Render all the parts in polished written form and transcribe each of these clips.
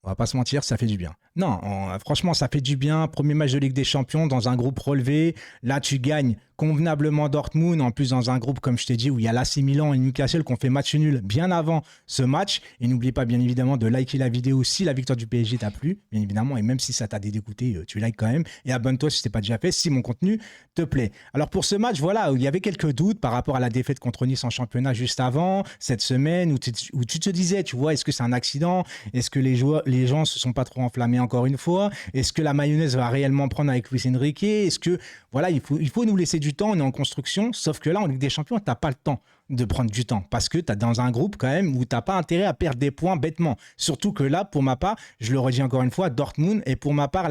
On va pas se mentir, ça fait du bien. Non, franchement, ça fait du bien. Premier match de Ligue des Champions dans un groupe relevé. Là, tu gagnes convenablement Dortmund. En plus, dans un groupe, comme je t'ai dit, où il y a l'AC Milan et Newcastle qui ont fait match nul bien avant ce match. Et n'oublie pas, bien évidemment, de liker la vidéo si la victoire du PSG t'a plu, bien évidemment. Et même si ça t'a dégoûté, tu likes quand même. Et abonne-toi si ce n'est pas déjà fait, si mon contenu te plaît. Alors, pour ce match, voilà, il y avait quelques doutes par rapport à la défaite contre Nice en championnat juste avant, cette semaine, où tu te disais, tu vois, est-ce que c'est un accident? Est-ce que les gens se sont pas trop enflammés encore une fois? Est-ce que la mayonnaise va réellement prendre avec Luis Enrique? Est-ce que, voilà, il faut nous laisser du temps, on est en construction, sauf que là, en Ligue des Champions, t'as pas le temps de prendre du temps parce que tu es dans un groupe quand même où tu n'as pas intérêt à perdre des points bêtement. Surtout que là, pour ma part, je le redis encore une fois, Dortmund est pour ma part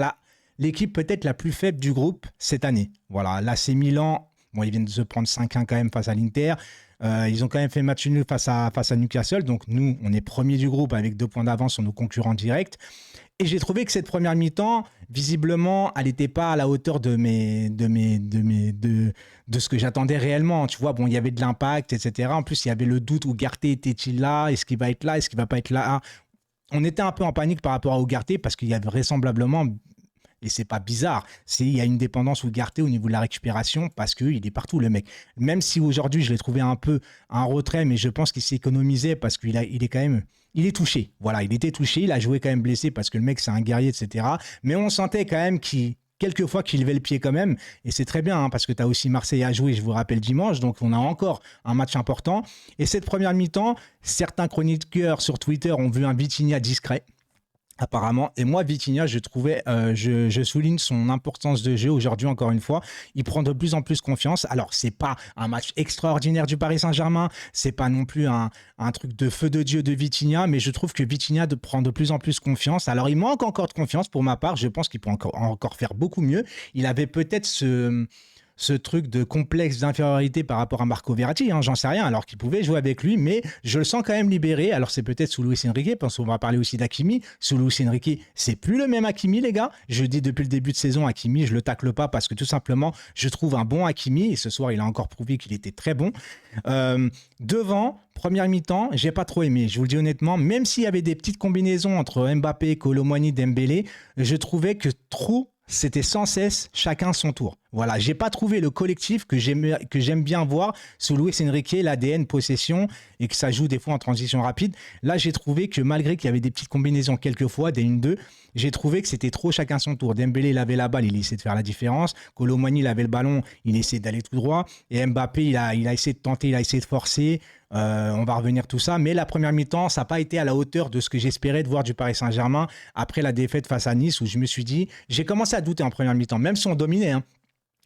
l'équipe peut-être la plus faible du groupe cette année. Voilà, là c'est Milan, bon, ils viennent de se prendre 5-1 quand même face à l'Inter. Ils ont quand même fait match nul face à Newcastle. Donc nous, on est premier du groupe avec 2 points d'avance sur nos concurrents directs. Et j'ai trouvé que cette première mi-temps, visiblement, elle n'était pas à la hauteur de ce que j'attendais réellement. Tu vois, bon, il y avait de l'impact, etc. En plus, il y avait le doute, Ugarte était-il là? Est-ce qu'il va être là? Est-ce qu'il va pas être là? On était un peu en panique par rapport à Ugarte parce qu'il y avait vraisemblablement, et c'est pas bizarre, il y a une dépendance Ugarte au niveau de la récupération parce qu'il est partout le mec. Même si aujourd'hui je l'ai trouvé un peu un retrait, mais je pense qu'il s'est économisé parce qu'il est quand même, il est touché. Voilà, il était touché, il a joué quand même blessé parce que le mec c'est un guerrier, etc. Mais on sentait quand même quelquefois qu'il levait le pied quand même, et c'est très bien parce que tu as aussi Marseille à jouer, je vous rappelle, dimanche, donc on a encore un match important. Et cette première mi-temps, certains chroniqueurs sur Twitter ont vu un Vitinha discret. Apparemment, et moi Vitinha, je trouvais, je souligne son importance de jeu aujourd'hui encore une fois. Il prend de plus en plus confiance. Alors c'est pas un match extraordinaire du Paris Saint-Germain, c'est pas non plus un truc de feu de dieu de Vitinha, mais je trouve que Vitinha prend de plus en plus confiance. Alors il manque encore de confiance pour ma part. Je pense qu'il peut encore faire beaucoup mieux. Il avait peut-être ce truc de complexe d'infériorité par rapport à Marco Verratti, j'en sais rien, alors qu'il pouvait jouer avec lui, mais je le sens quand même libéré. Alors c'est peut-être sous Luis Enrique, parce qu'on va parler aussi d'Hakimi. Sous Luis Enrique, c'est plus le même Hakimi, les gars. Je dis depuis le début de saison, Hakimi, je le tacle pas parce que tout simplement, je trouve un bon Hakimi, et ce soir, il a encore prouvé qu'il était très bon. Devant, première mi-temps, j'ai pas trop aimé, je vous le dis honnêtement, même s'il y avait des petites combinaisons entre Mbappé, Kolo Muani, Dembélé, je trouvais que trop c'était sans cesse chacun son tour. Voilà, j'ai pas trouvé le collectif que j'aime bien voir sous Luis Enrique, l'ADN possession, et que ça joue des fois en transition rapide. Là, j'ai trouvé que malgré qu'il y avait des petites combinaisons quelquefois, des 1-2, j'ai trouvé que c'était trop chacun son tour. Dembélé, il avait la balle, il essayait de faire la différence. Kolo Muani, il avait le ballon, il essayait d'aller tout droit. Et Mbappé, il a essayé de tenter, il a essayé de forcer. On va revenir tout ça, mais la première mi-temps, ça n'a pas été à la hauteur de ce que j'espérais de voir du Paris Saint-Germain après la défaite face à Nice, où je me suis dit, j'ai commencé à douter en première mi-temps, même si on dominait,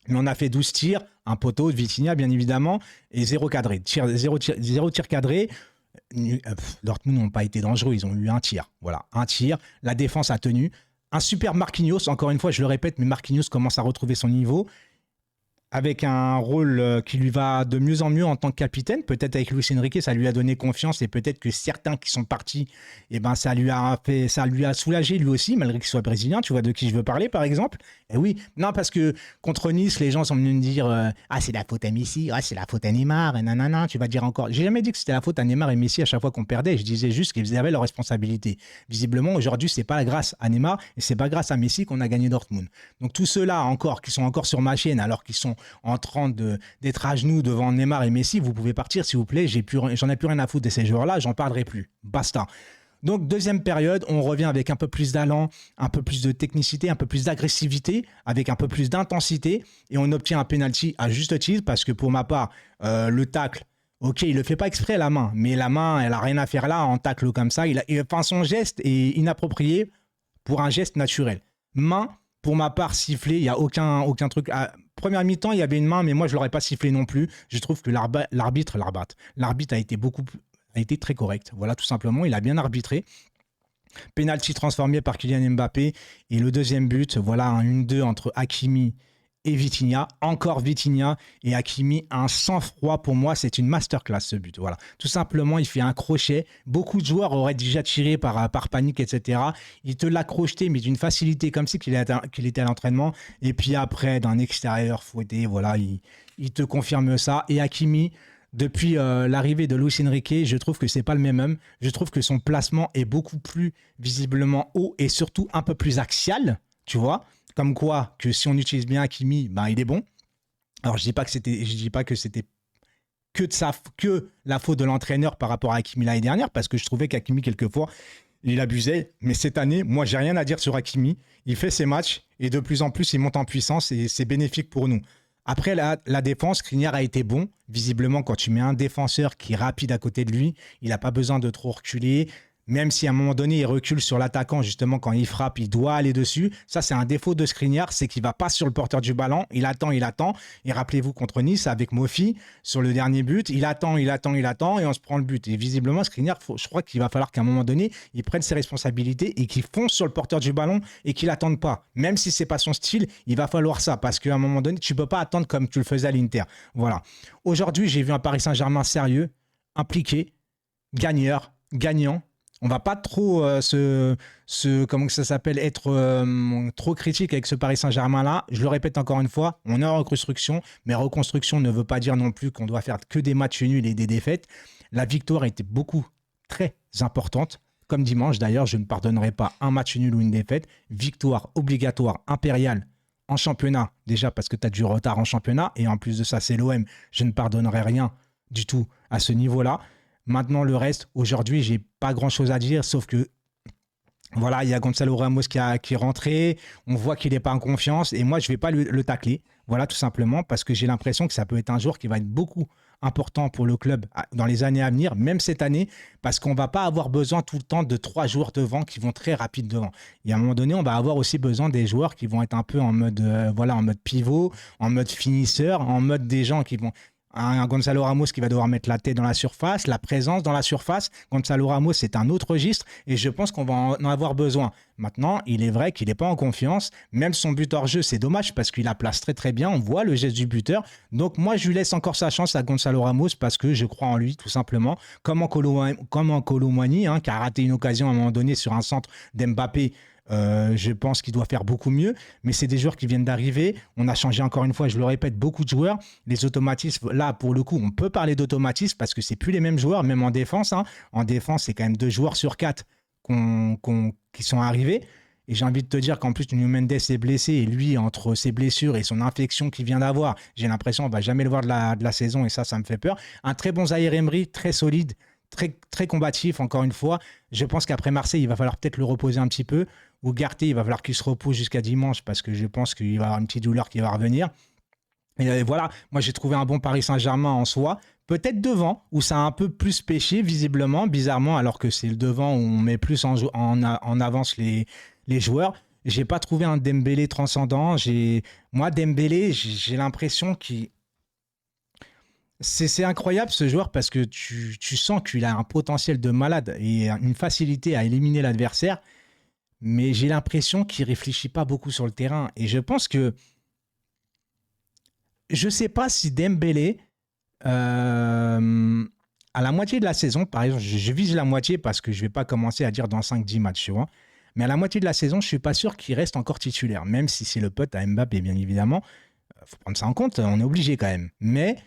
mais on a fait 12 tirs, un poteau de Vitinha bien évidemment, et 0 cadré, 0 tir cadré. Dortmund n'ont pas été dangereux, ils ont eu un tir, voilà, un tir, la défense a tenu, un super Marquinhos, encore une fois je le répète, mais Marquinhos commence à retrouver son niveau, avec un rôle qui lui va de mieux en mieux en tant que capitaine. Peut-être avec Luis Enrique, ça lui a donné confiance, et peut-être que certains qui sont partis, ça lui a soulagé lui aussi, malgré qu'il soit brésilien. Tu vois de qui je veux parler, par exemple? Et oui, non, parce que contre Nice, les gens sont venus me dire c'est la faute à Messi, c'est la faute à Neymar, et nanana, tu vas dire encore. J'ai jamais dit que c'était la faute à Neymar et Messi à chaque fois qu'on perdait. Je disais juste qu'ils avaient leur responsabilité. Visiblement, aujourd'hui, c'est pas grâce à Neymar et c'est pas grâce à Messi qu'on a gagné Dortmund. Donc tous ceux-là encore qui sont encore sur ma chaîne, alors qu'ils sont en train d'être à genoux devant Neymar et Messi, vous pouvez partir s'il vous plaît, j'en ai plus rien à foutre de ces joueurs-là, j'en parlerai plus, basta. Donc deuxième période, on revient avec un peu plus d'allant, un peu plus de technicité, un peu plus d'agressivité, avec un peu plus d'intensité, et on obtient un penalty à juste titre, parce que pour ma part, le tacle, ok, il le fait pas exprès la main, mais la main, elle a rien à faire là en tacle comme ça, son geste est inapproprié pour un geste naturel. Main, pour ma part, sifflé, il n'y a aucun truc. Première mi-temps, il y avait une main, mais moi, je ne l'aurais pas sifflé non plus. Je trouve que l'arbitre a été très correct. Voilà, tout simplement, il a bien arbitré. Penalty transformé par Kylian Mbappé. Et le deuxième but, voilà, un 1-2 entre Hakimi et Vitinha, encore Vitinha et Hakimi, un sang-froid pour moi, c'est une masterclass ce but, voilà. Tout simplement, il fait un crochet, beaucoup de joueurs auraient déjà tiré par panique, etc. Il te l'a crocheté, mais d'une facilité comme si qu'il était à l'entraînement, et puis après, d'un extérieur fouetté, voilà, il te confirme ça, et Hakimi, depuis l'arrivée de Luis Enrique, je trouve que c'est pas le même homme. Je trouve que son placement est beaucoup plus visiblement haut et surtout un peu plus axial, tu vois. Comme quoi, que si on utilise bien Hakimi, ben, il est bon. Alors, je dis pas que c'était que la faute de l'entraîneur par rapport à Hakimi l'année dernière, parce que je trouvais qu'Hakimi, quelquefois, il abusait. Mais cette année, moi, j'ai rien à dire sur Hakimi. Il fait ses matchs et de plus en plus, il monte en puissance et c'est bénéfique pour nous. Après, la défense, Skriniar a été bon. Visiblement, quand tu mets un défenseur qui est rapide à côté de lui, il n'a pas besoin de trop reculer. Même si à un moment donné, il recule sur l'attaquant, justement, quand il frappe, il doit aller dessus. Ça, c'est un défaut de Skriniar, c'est qu'il ne va pas sur le porteur du ballon. Il attend, il attend. Et rappelez-vous, contre Nice, avec Mofi, sur le dernier but, il attend, et on se prend le but. Et visiblement, Skriniar, je crois qu'il va falloir qu'à un moment donné, il prenne ses responsabilités et qu'il fonce sur le porteur du ballon et qu'il n'attende pas. Même si ce n'est pas son style, il va falloir ça. Parce qu'à un moment donné, tu ne peux pas attendre comme tu le faisais à l'Inter. Voilà. Aujourd'hui, j'ai vu un Paris Saint-Germain sérieux, impliqué, gagnant. On va pas trop comment ça s'appelle, être trop critique avec ce Paris Saint-Germain-là. Je le répète encore une fois, on est en reconstruction, mais reconstruction ne veut pas dire non plus qu'on doit faire que des matchs nuls et des défaites. La victoire était très importante. Comme dimanche, d'ailleurs, je ne pardonnerai pas un match nul ou une défaite. Victoire obligatoire, impériale, en championnat, déjà parce que tu as du retard en championnat, et en plus de ça, c'est l'OM. Je ne pardonnerai rien du tout à ce niveau-là. Maintenant, le reste, aujourd'hui, j'ai pas grand-chose à dire, sauf que voilà, il y a Gonzalo Ramos qui est rentré, on voit qu'il n'est pas en confiance, et moi, je ne vais pas le tacler, voilà, tout simplement, parce que j'ai l'impression que ça peut être un joueur qui va être beaucoup important pour le club dans les années à venir, même cette année, parce qu'on ne va pas avoir besoin tout le temps de 3 joueurs devant qui vont très rapide devant. Et à un moment donné, on va avoir aussi besoin des joueurs qui vont être un peu en mode, en mode pivot, en mode finisseur, en mode des gens qui vont... Un Gonzalo Ramos qui va devoir mettre la tête dans la surface, la présence dans la surface. Gonzalo Ramos, c'est un autre registre et je pense qu'on va en avoir besoin. Maintenant, il est vrai qu'il n'est pas en confiance. Même son but hors jeu, c'est dommage parce qu'il la place très très bien. On voit le geste du buteur. Donc moi, je lui laisse encore sa chance à Gonzalo Ramos parce que je crois en lui, tout simplement. Comme en Kolo Muani, qui a raté une occasion à un moment donné sur un centre d'Mbappé. Je pense qu'il doit faire beaucoup mieux, mais c'est des joueurs qui viennent d'arriver. On a changé encore une fois, je le répète, beaucoup de joueurs. Les automatismes, là, pour le coup, on peut parler d'automatisme parce que c'est plus les mêmes joueurs, même en défense. En défense, c'est quand même 2 joueurs sur 4 qui sont arrivés. Et j'ai envie de te dire qu'en plus, Nuno Mendes est blessé et lui, entre ses blessures et son infection qu'il vient d'avoir, j'ai l'impression qu'on ne va jamais le voir de la saison et ça me fait peur. Un très bon Zaïre Emery, très solide, très, très combatif, encore une fois. Je pense qu'après Marseille, il va falloir peut-être le reposer un petit peu. Ugarte, il va falloir qu'il se repose jusqu'à dimanche parce que je pense qu'il va avoir une petite douleur qui va revenir. Et voilà, moi j'ai trouvé un bon Paris Saint-Germain en soi. Peut-être devant, où ça a un peu plus pêché, visiblement, bizarrement, alors que c'est le devant où on met plus en avance les joueurs. J'ai pas trouvé un Dembélé transcendant. Moi, Dembélé, j'ai l'impression qu'il... C'est incroyable ce joueur parce que tu sens qu'il a un potentiel de malade et une facilité à éliminer l'adversaire. Mais j'ai l'impression qu'il ne réfléchit pas beaucoup sur le terrain. Et je pense que... Je ne sais pas si Dembélé, à la moitié de la saison, par exemple, je vise la moitié parce que je ne vais pas commencer à dire dans 5-10 matchs, tu vois. Mais à la moitié de la saison, je ne suis pas sûr qu'il reste encore titulaire. Même si c'est le pote à Mbappé, bien évidemment. Il faut prendre ça en compte, on est obligé quand même. Mais...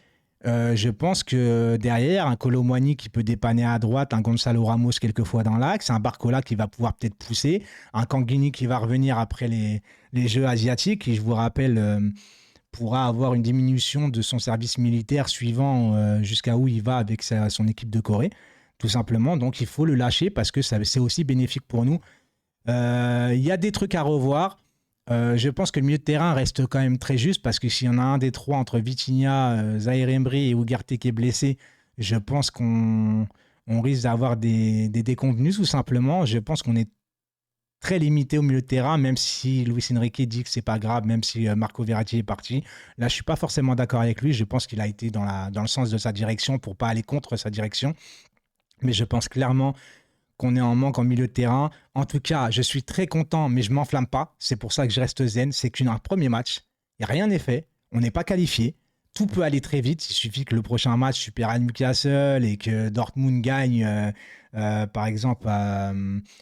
je pense que derrière, un Kolo Muani qui peut dépanner à droite, un Gonzalo Ramos quelquefois dans l'axe, un Barcola qui va pouvoir peut-être pousser, un Kanguini qui va revenir après les Jeux asiatiques, qui, je vous rappelle, pourra avoir une diminution de son service militaire suivant jusqu'à où il va avec son équipe de Corée, tout simplement. Donc il faut le lâcher parce que c'est aussi bénéfique pour nous. Il y a des trucs à revoir. Je pense que le milieu de terrain reste quand même très juste parce que s'il y en a un des 3 entre Vitinha, Zaïre Emery et Ugarte qui est blessé, je pense qu'on risque d'avoir des déconvenus tout simplement. Je pense qu'on est très limité au milieu de terrain, même si Luis Enrique dit que c'est pas grave, même si Marco Verratti est parti. Là, je suis pas forcément d'accord avec lui. Je pense qu'il a été dans le sens de sa direction pour pas aller contre sa direction. Mais je pense clairement qu'on est en manque en milieu de terrain. En tout cas, je suis très content, mais je ne m'enflamme pas. C'est pour ça que je reste zen. C'est qu'un premier match, rien n'est fait. On n'est pas qualifié. Tout peut aller très vite. Il suffit que le prochain match, tu perds à Newcastle et que Dortmund gagne, par exemple,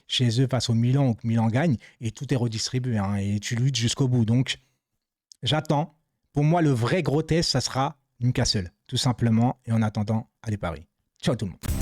chez eux face au Milan, ou que Milan gagne, et tout est redistribué. Et tu luttes jusqu'au bout. Donc, j'attends. Pour moi, le vrai gros test, ça sera Newcastle, tout simplement. Et en attendant, allez Paris. Ciao tout le monde.